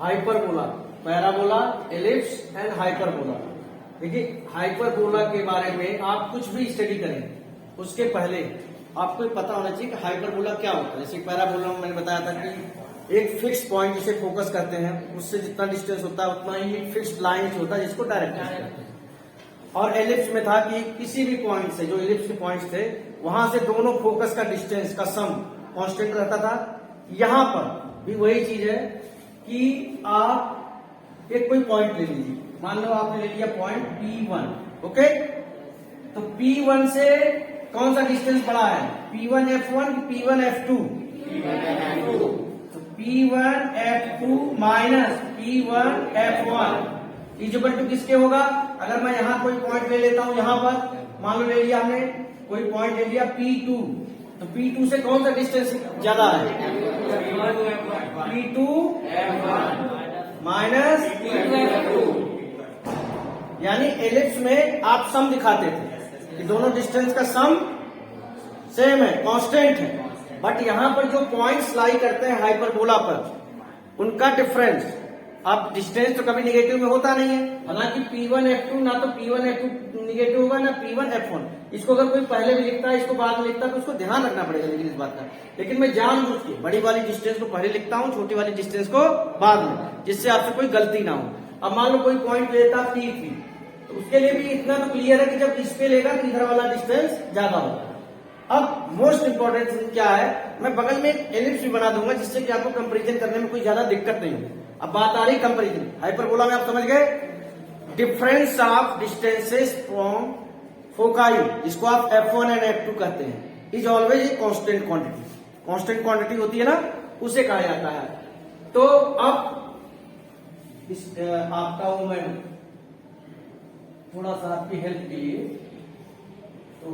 Hyperbola, parabola, ellipse and hyperbola. देखिए hyperbola के बारे में आप कुछ भी स्टडी करें उसके पहले आपको पता होना चाहिए कि हाइपरबोला क्या होता है। जैसे पैराबोला में मैंने बताया था कि एक फिक्स पॉइंट जिसे फोकस करते हैं उससे जितना डिस्टेंस होता है उतना ही फिक्स्ड लाइन होता है जिसको डायरेक्ट कहते हैं। और एलिप्स में था कि किसी भी पॉइंट से, जो एलिप्स के पॉइंट्स थे वहां से दोनों फोकस का डिस्टेंस का सम कांस्टेंट रहता था। यहां पर भी वही चीज है कि आप एक कोई पॉइंट ले लीजिए, मान लो आपने ले लिया पॉइंट P1, ओके। तो P1 से कौन सा डिस्टेंस बड़ा है, P1 F1 कि P1 F2? तो P1 F2 minus P1 F1 equal to किसके होगा? अगर मैं यहां कोई पॉइंट ले लेता हूं, यहां पर मान लो ले लिया हमने कोई पॉइंट ले लिया P2, तो P2 से कौन सा डिस्टेंस ज्यादा है? P2 माइनस यानी एलिप्स में आप सम दिखाते थे कि दोनों डिस्टेंस का सम सेम है, कांस्टेंट है। बट यहां पर जो पॉइंट्स लाई करते हैं हाइपरबोला पर उनका डिफरेंस, अब डिस्टेंस तो कभी निगेटिव में होता नहीं है। हालांकि P1 F2 ना तो P1 F2 निगेटिव होगा ना P1 F1। इसको अगर कोई पहले भी लिखता है इसको बाद में लिखता है तो उसको ध्यान रखना पड़ेगा लेकिन इस बात का। लेकिन मैं जानबूझ के बड़ी वाली डिस्टेंस को पहले लिखता हूँ, छोटी वाली डिस्टेंस को बाद में, जिससे आपसे कोई गलती ना हो। अब मान लो कोई पॉइंट लेता P3, तो उसके लिए भी इतना तो क्लियर है कि जब इस पे लेगा तो इधर वाला डिस्टेंस ज्यादा होगा। अब मोस्ट इंपॉर्टेंट थिंग क्या है, मैं बगल में एक एलिप्स भी बना दूंगा जिससे कि आपको कंपैरिजन करने में कोई ज्यादा दिक्कत नहीं होगी। अब बात आ रही कंपैरिजन, हाइपरबोला में आप समझ गए difference of distances from foci, जिसको आप F1 एंड F2 कहते हैं, is always a constant quantity. Constant quantity होती है ना, उसे कहा जाता है। तो अब इस आपका वो मैं थोड़ा सा आपकी हेल्प के लिए, तो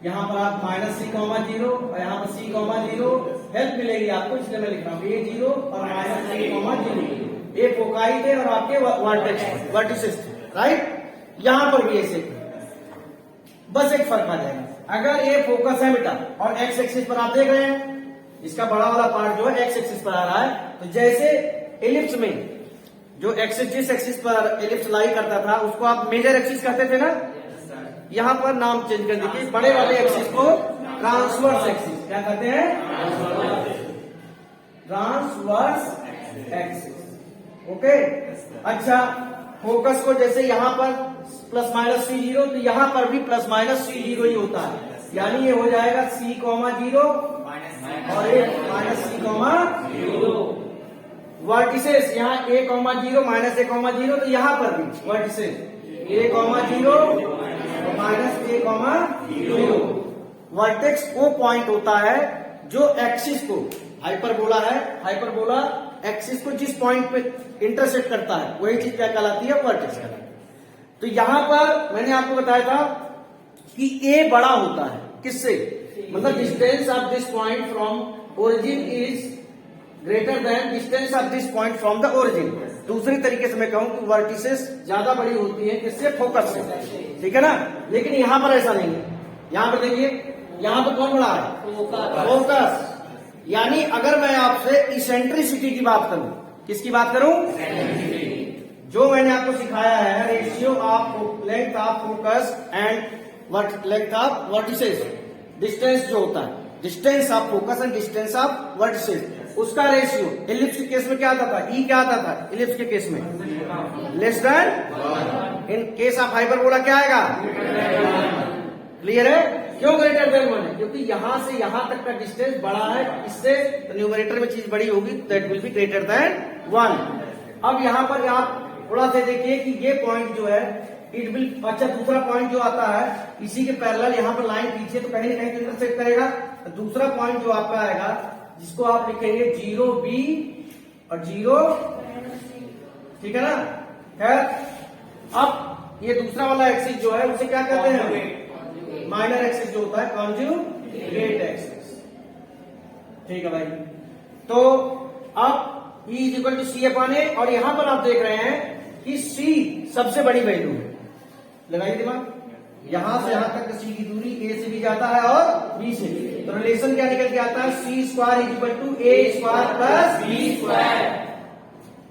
यहां पर आप -C,0 और यहाँ पर C,0 हेल्प मिलेगी आपको, इसलिए मैं लिख रहा हूँ A0 और -C,0। ये फोकाई थे और आपके वर्टिसेस थे, राइट। यहां पर भी ऐसे बस एक फर्क आ जाएगा, अगर ये फोकस है बेटा और एक्स एक्सिस पर आप देख रहे हैं, इसका बड़ा वाला पार्ट जो है एक्स एक्सिस पर आ रहा है, तो जैसे एलिप्स में जो एक्सिस, जिस एक्सिस पर एलिप्स लाई करता था उसको आप मेजर एक्सिस कहते थे ना, यहां पर नाम चेंज कर दीजिए, बड़े वाले एक्सिस को ट्रांसवर्स एक्सिस क्या कहते हैं? Transverse axis, okay. अच्छा, फोकस को जैसे यहां पर ±C0, तो यहां पर भी ±C0 ही होता है, यानी ये हो जाएगा C,0 और एक -C,0। वर्टिसेस यहाँ A,0 -A,0, तो यहां पर भी वर्टिसेस A,0 और -A,0। वर्टेक्स वो पॉइंट होता है जो एक्सिस को, हाइपरबोला है, हाइपरबोला एक्सिस को जिस पॉइंट पे इंटरसेक्ट करता है वही चीज क्या कहलाती है? वर्टेक्स कहलाती है। तो यहां पर मैंने आपको बताया था कि A बड़ा होता है किससे, मतलब distance of this point from origin is greater than distance of this point from the origin. दूसरी तरीके से मैं कहूं कि वर्टिसेस ज्यादा बड़ी होती है किससे? फोकस से, ठीक है ना। लेकिन यहां पर ऐसा नहीं है, यहां पर देखिए, यहां पर कौन बड़ा है? फोकस। यानी अगर मैं आपसे इसेंट्रिसिटी की बात करूं, किसकी बात करूं? जो मैंने आपको सिखाया है ratio of length of focus and length of vertices, distance जो होता है, distance of focus and distance of vertices, उसका रेशियो एलिप्स के केस में क्या आता था? E क्या आता था एलिप्स के केस में? Less than. In case of hyperbola क्या आएगा? क्लियर है? क्यों ग्रेटर देन 1 है? क्योंकि यहां से यहां तक का डिस्टेंस बड़ा है, इससे तो न्यूमरेटर में चीज बड़ी होगी, that will be greater than 1। अब यहां पर आप थोड़ा सा देखिए कि ये पॉइंट जो है इट विल, अच्छा दूसरा पॉइंट जो आता है इसी के पैरेलल यहां पर लाइन खींचिए तो कहीं ना कहीं इंटरसेक्ट करेगा। तो दूसरा पॉइंट जो आपका आएगा जिसको आप लिखेंगे 0B और 0, ठीक है ना। खैर, अब ये दूसरा वाला एक्सिस जो है उसे क्या कहते हैं? माइनर एक्सिस जो होता है, कॉन्जुगेट एक्सिस, ठीक है भाई। तो अब E = C/A, और यहां पर आप देख रहे हैं कि C सबसे बड़ी वैल्यू है, लगाइए दिमाग, यहां से यहां तक C की दूरी A से भी जाता है और B से भी, तो रिलेशन क्या निकल के आता है? C² = A² + B²।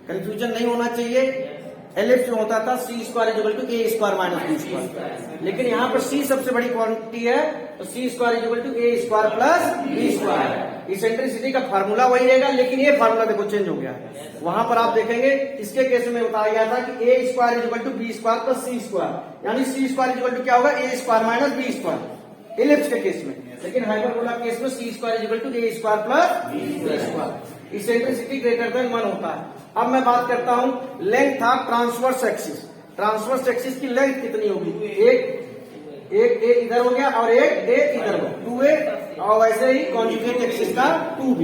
कंफ्यूजन नहीं होना चाहिए। एलिप्स में होता था C square equal to A square minus B square, लेकिन यहाँ पर सी सबसे बड़ी क्वांटिटी है, तो C square equal to A square plus B square. Eccentricity का फार्मूला वही रहेगा, लेकिन ये फार्मूला देखो चेंज हो गया है। वहां पर आप देखेंगे इसके केस में बताया गया था कि A square equal to B square plus C square, यानी सी स्क्वायर इक्वल टू क्या होगा, A square minus B square ellipse के केस में। लेकिन हाइपरबोला केस में C square equal to A square plus B square. Eccentricity greater than 1 होता है। अब मैं बात करता हूं length of transverse axis. Transverse axis की लेंथ कितनी होगी, एक ए इधर हो गया और एक ए इधर हो, 2a, और वैसे ही कॉन्जुगेट एक्सिस का 2b।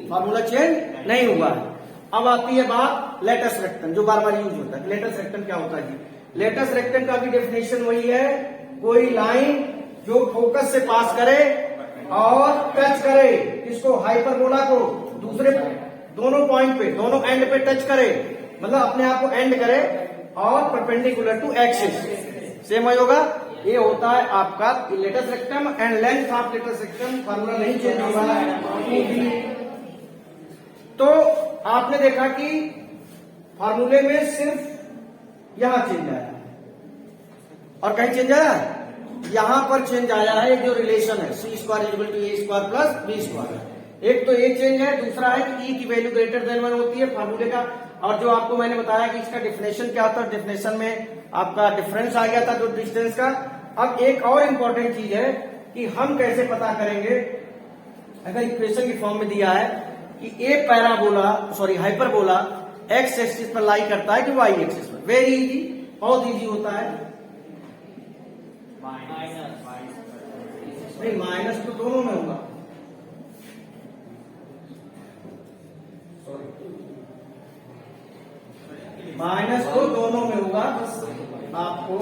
फार्मूला चेंज नहीं हुआ है। अब आती है बात लेटस रेक्टम, जो बार बार यूज होता है। लेटस रेक्टम क्या होता है जी? लेटस रेक्टम का भी डेफिनेशन वही है, कोई लाइन जो फोकस से पास करे और टच करे इसको, हाइपरबोला को दूसरे दोनों पॉइंट पे, दोनों एंड पे टच करे, मतलब अपने आप को एंड करे और परपेंडिकुलर टू एक्सिस सेम होगा। ये होता है आपका latus rectum. And length of latus rectum formula नहीं चेंज होगा, 2b। तो आपने देखा कि फार्मूले में सिर्फ यहां चेंज आया है और कहीं चेंज आया है, यहां पर चेंज आया है। जो रिलेशन है C square equal to A square plus B square, एक तो ये चेंज है, दूसरा है कि ई की वैल्यू ग्रेटर देन 1 होती है फार्मूले का। और जो आपको मैंने बताया कि इसका डेफिनेशन क्या होता है, डेफिनेशन में आपका डिफरेंस आ गया था जो डिस्टेंस का। अब एक और इम्पोर्टेंट चीज है कि हम कैसे पता करेंगे, अगर इक्वेशन की फॉर्म में दिया है कि ए parabola sorry hyperbola x axis पर लाई करता है कि वाई एक्सिस पर, वेरी इजी, बहुत इजी होता है। नहीं, माइनस तो दोनों में होगा, माइनस तो दोनों में होगा। आपको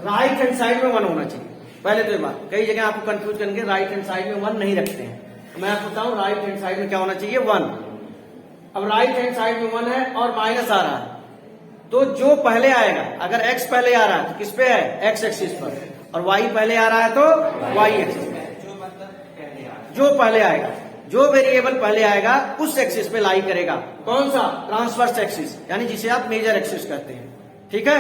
राइट हैंड साइड में 1 होना चाहिए पहले तो। ये बात कई जगह आपको कंफ्यूज करेंगे, राइट हैंड साइड में 1 नहीं रखते हैं। तो मैं आपको बताऊं राइट हैंड साइड में क्या होना चाहिए, 1। अब राइट हैंड साइड में 1 है और माइनस आ रहा है, तो जो पहले आएगा, अगर x पहले आ रहा है तो किस पे है, x एक्सिस पर, और y पहले आ रहा है तो y एक्सिस पर। जो पहले आएगा, जो वेरिएबल पहले आएगा उस एक्सिस पे लाई करेगा। कौन सा, ट्रांसवर्स एक्सिस, यानी जिसे आप मेजर एक्सिस कहते हैं, ठीक है।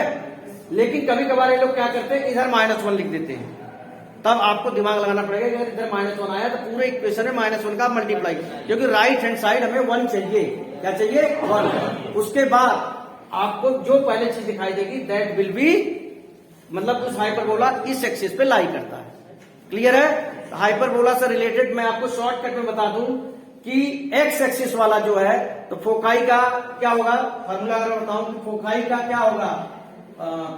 लेकिन कभी कभार ये लोग क्या करते हैं, इधर -1 लिख देते हैं, तब आपको दिमाग लगाना पड़ेगा। अगर इधर -1 आया तो पूरे इक्वेशन में -1 का मल्टीप्लाई, क्योंकि राइट हैंड साइड हमें 1 चाहिए। क्या चाहिए, 1। उसके बाद आपको जो पहले चीज दिखाई देगी दैट विल बी, मतलब उस हाइपरबोला इस एक्सिस पे लाई करता है। क्लियर है। हाइपरबोला से रिलेटेड मैं आपको शॉर्टकट में बता दूं कि एक्स एक्सिस वाला जो है तो फोकाई का क्या होगा, फार्मूला अगर बताऊं कि फोकाई का क्या होगा,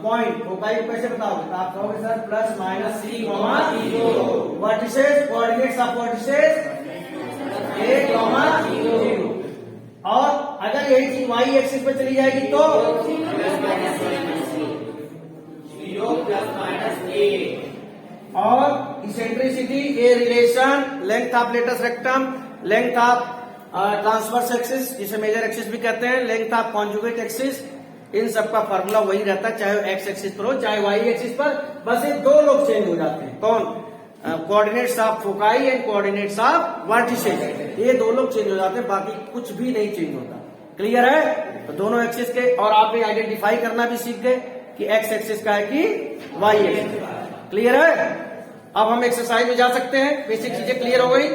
पॉइंट, फोकाई को कैसे बताओगे, तो आप कहोगे sir plus minus C comma 0, vertices, coordinates of vertices a comma 0। और अगर यही चीज वाई एक्सिस पे चली जाएगी तो 0 प्लस माइनस a। और eccentricity, e relation, length of latus rectum, length of transverse axis जिसे मेजर एक्सिस भी कहते हैं, लेंथ ऑफ कॉन्जुगेट एक्सिस, इन सब का फार्मूला वही रहता है, चाहे एक्स एक्सिस पर हो चाहे वाई एक्सिस पर। बस ये 2 लोग चेंज हो जाते हैं, कौन, coordinates of foci and coordinates of vertices, ये 2 लोग चेंज हो जाते हैं, बाकी कुछ भी नहीं चेंज होता। क्लियर है। तो दोनों एक्सिस के, और आप ये आइडेंटिफाई करना भी सीख गए कि एक्स एक्सिस का है कि वाई एक्सिस। क्लियर है। अब हम एक्सरसाइज में जा सकते हैं, बेसिक चीजें क्लियर हो गई।